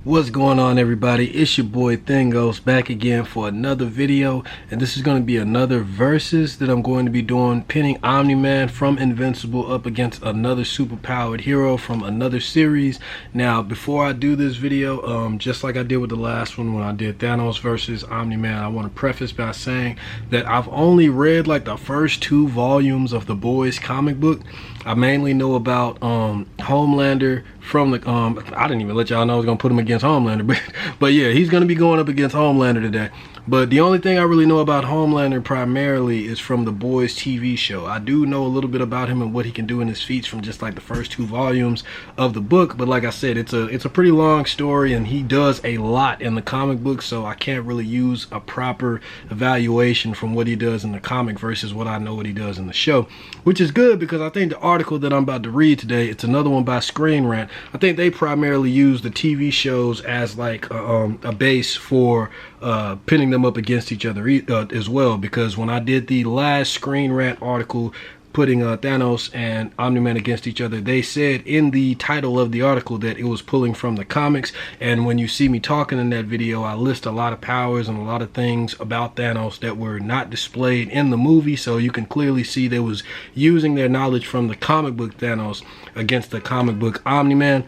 What's going on, everybody? It's your boy Thingos back again for another video, and this is going to be another versus that I'm going to be doing, pinning Omni-Man from Invincible up against another superpowered hero from another series. Now, before I do this video, just like I did with the last one when I did Thanos versus Omni-Man, I want to preface by saying that I've only read like the first 2 volumes of the Boys comic book. I mainly know about Homelander from the I didn't even let y'all know I was gonna put him against Homelander, but yeah, he's gonna be going up against Homelander today. But the only thing I really know about Homelander primarily is from the Boys TV show. I do know a little bit about him and what he can do in his feats from just like the first 2 volumes of the book, but like I said, it's a pretty long story and he does a lot in the comic book, so I can't really use a proper evaluation from what he does in the comic versus what I know what he does in the show, which is good because I think the article that I'm about to read today, it's another one by Screen Rant. I think they primarily use the TV shows as like a base for pinning them up against each other as well, because when I did the last Screen Rant article putting Thanos and Omni-Man against each other, they said in the title of the article that it was pulling from the comics. And when you see me talking in that video, I list a lot of powers and a lot of things about Thanos that were not displayed in the movie, so you can clearly see they was using their knowledge from the comic book Thanos against the comic book Omni-Man.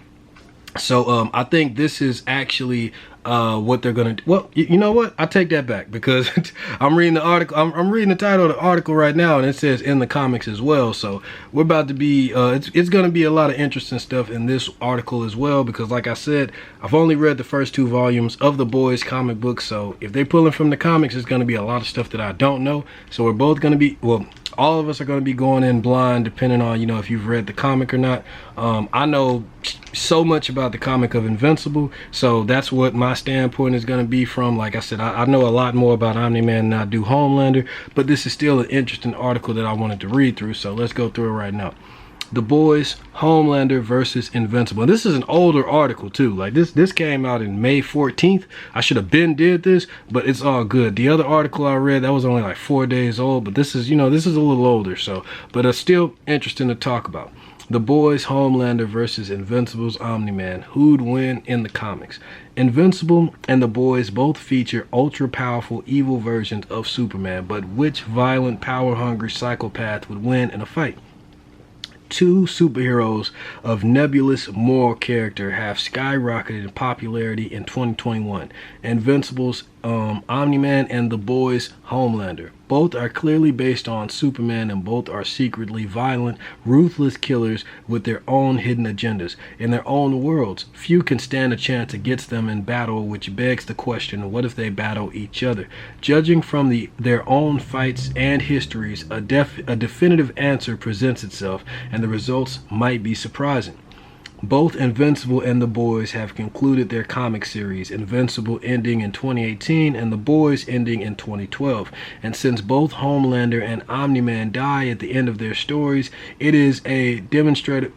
So I think this is actually what they're gonna do. Well, you know what, I take that back, because I'm reading the article, I'm reading the title of the article right now, and it says in the comics as well. So we're about to be it's gonna be a lot of interesting stuff in this article as well, because like I said, I've only read the first 2 volumes of the Boys comic book, so if they're pulling from the comics, it's gonna be a lot of stuff that I don't know. So we're both gonna be, well, all of us are going to be going in blind depending on, you know, if you've read the comic or not. I know so much about the comic of Invincible, so that's what my standpoint is going to be from. Like I said, I know a lot more about Omni-Man than I do Homelander, but this is still an interesting article that I wanted to read through, so let's go through it right now. The Boys, Homelander versus Invincible. And this is an older article too. Like this came out in May 14th. I should have been did this, but it's all good. The other article I read, that was only like 4 days old, but this is, you know, this is a little older, so, but it's still interesting to talk about. The Boys, Homelander versus Invincible's Omni-Man. Who'd win in the comics? Invincible and the Boys both feature ultra-powerful evil versions of Superman, but which violent, power-hungry psychopath would win in a fight? 2 superheroes of nebulous moral character have skyrocketed in popularity in 2021. Invincible's Omni-Man and the Boys' Homelander. Both are clearly based on Superman, and both are secretly violent, ruthless killers with their own hidden agendas. In their own worlds, few can stand a chance against them in battle, which begs the question, what if they battle each other? Judging from their own fights and histories, a definitive answer presents itself, and the results might be surprising. Both Invincible and The Boys have concluded their comic series, Invincible ending in 2018 and The Boys ending in 2012. And since both Homelander and Omni-Man die at the end of their stories, it is a demonstrative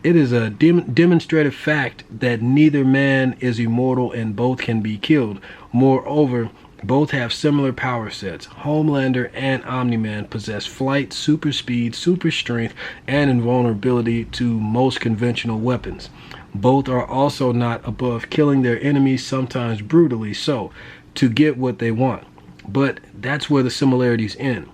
fact that neither man is immortal and both can be killed. Moreover, both have similar power sets. Homelander and Omni-Man possess flight, super speed, super strength, and invulnerability to most conventional weapons. Both are also not above killing their enemies, sometimes brutally so, to get what they want. But that's where the similarities end.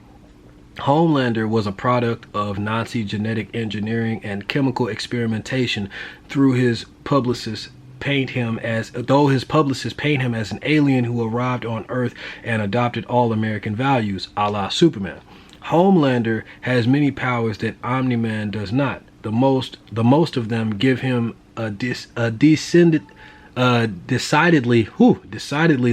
Homelander was a product of Nazi genetic engineering and chemical experimentation through his publicists paint him as an alien who arrived on Earth and adopted all American values, a la Superman. Homelander has many powers that Omni-Man does not. The most of them give him a decidedly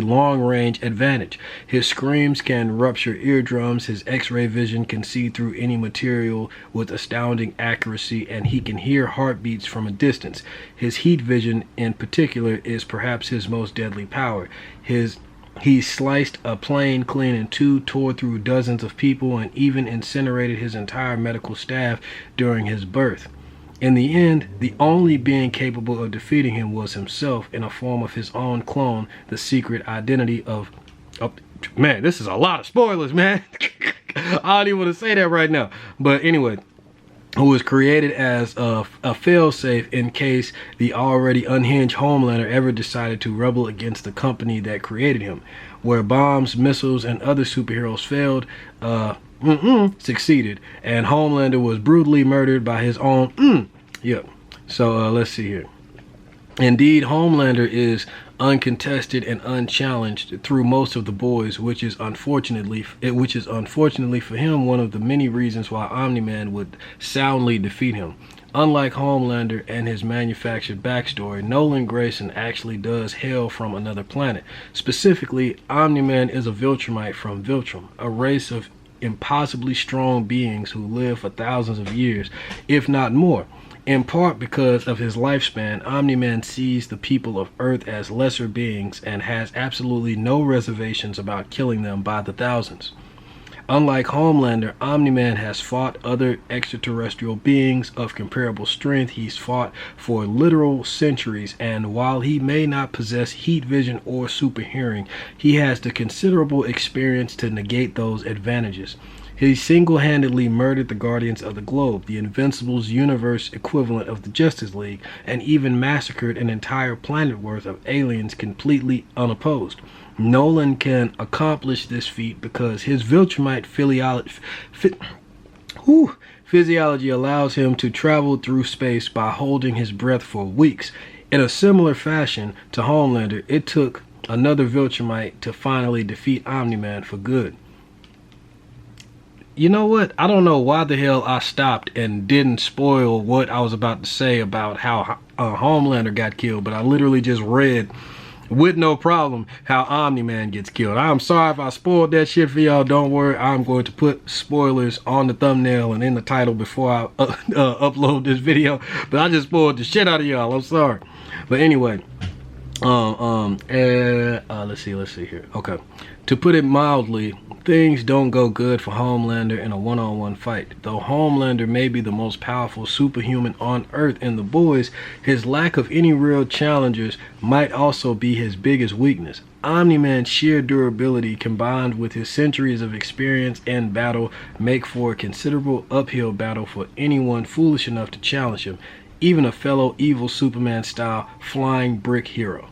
long-range advantage. His screams can rupture eardrums, his X-ray vision can see through any material with astounding accuracy, and he can hear heartbeats from a distance. His heat vision in particular is perhaps his most deadly power. He sliced a plane clean in 2, tore through dozens of people, and even incinerated his entire medical staff during his birth. In the end, the only being capable of defeating him was himself in a form of his own clone, the secret identity of man, this is a lot of spoilers, man. I don't even want to say that right now. But anyway, who was created as a failsafe in case the already unhinged Homelander ever decided to rebel against the company that created him. Where bombs, missiles, and other superheroes failed, succeeded, and Homelander was brutally murdered by his own. Yep. So let's see here. Indeed, Homelander is uncontested and unchallenged through most of the boys, which is unfortunately for him one of the many reasons why Omni-Man would soundly defeat him. Unlike Homelander and his manufactured backstory, Nolan Grayson actually does hail from another planet. Specifically, Omni-Man is a Viltrumite from Viltrum, a race of impossibly strong beings who live for thousands of years, if not more. In part because of his lifespan, Omni-Man sees the people of Earth as lesser beings and has absolutely no reservations about killing them by the thousands. Unlike Homelander, Omni-Man has fought other extraterrestrial beings of comparable strength. He's fought for literal centuries, and while he may not possess heat vision or super hearing, he has the considerable experience to negate those advantages. He single-handedly murdered the Guardians of the Globe, the Invincible's universe equivalent of the Justice League, and even massacred an entire planet worth of aliens completely unopposed. Nolan can accomplish this feat because his Viltrumite physiology allows him to travel through space by holding his breath for weeks. In a similar fashion to Homelander, it took another Viltrumite to finally defeat Omni-Man for good. You know what? I don't know why the hell I stopped and didn't spoil what I was about to say about how Homelander got killed, but I literally just read with no problem how Omni-Man gets killed. I'm sorry if I spoiled that shit for y'all. Don't worry, I'm going to put spoilers on the thumbnail and in the title before I upload this video, but I just spoiled the shit out of y'all. I'm sorry. But anyway, let's see here. Okay, to put it mildly, things don't go good for Homelander in a one-on-one fight. Though Homelander may be the most powerful superhuman on Earth in the boys, his lack of any real challengers might also be his biggest weakness. Omni-Man's sheer durability combined with his centuries of experience in battle make for a considerable uphill battle for anyone foolish enough to challenge him, even a fellow evil Superman-style flying brick hero.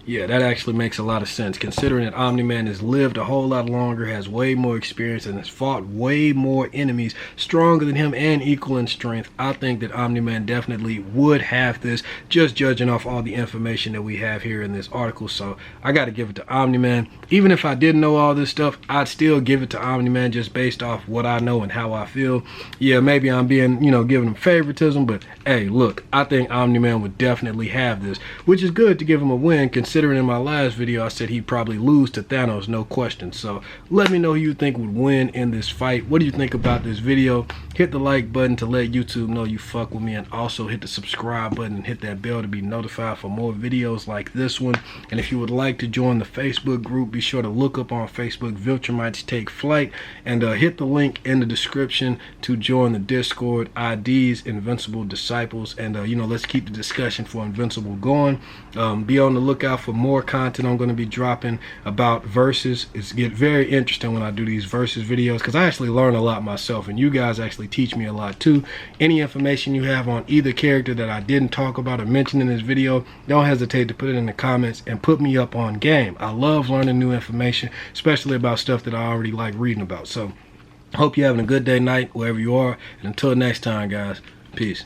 Yeah, that actually makes a lot of sense, considering that Omni-Man has lived a whole lot longer, has way more experience, and has fought way more enemies stronger than him and equal in strength. I think that Omni-Man definitely would have this, just judging off all the information that we have here in this article. So I got to give it to Omni-Man. Even if I didn't know all this stuff, I'd still give it to Omni-Man just based off what I know and how I feel. Yeah, maybe I'm being, giving him favoritism, but hey, look, I think Omni-Man would definitely have this, which is good to give him a win, considering in my last video I said he'd probably lose to Thanos, no question. So let me know who you think would win in this fight. What do you think about this video? Hit the like button to let YouTube know you fuck with me, and also hit the subscribe button and hit that bell to be notified for more videos like this one. And if you would like to join the Facebook group, be sure to look up on Facebook Viltrumites Take Flight, and hit the link in the description to join the Discord. IDs Invincible Disciples, and let's keep the discussion for Invincible going. Be on the lookout for more content I'm going to be dropping about verses. It's get very interesting when I do these verses videos, because I actually learn a lot myself, and you guys actually teach me a lot too. Any information you have on either character that I didn't talk about or mention in this video, don't hesitate to put it in the comments and put me up on game. I love learning new information, especially about stuff that I already like reading about. So hope you're having a good day, night, wherever you are, and until next time, guys, peace.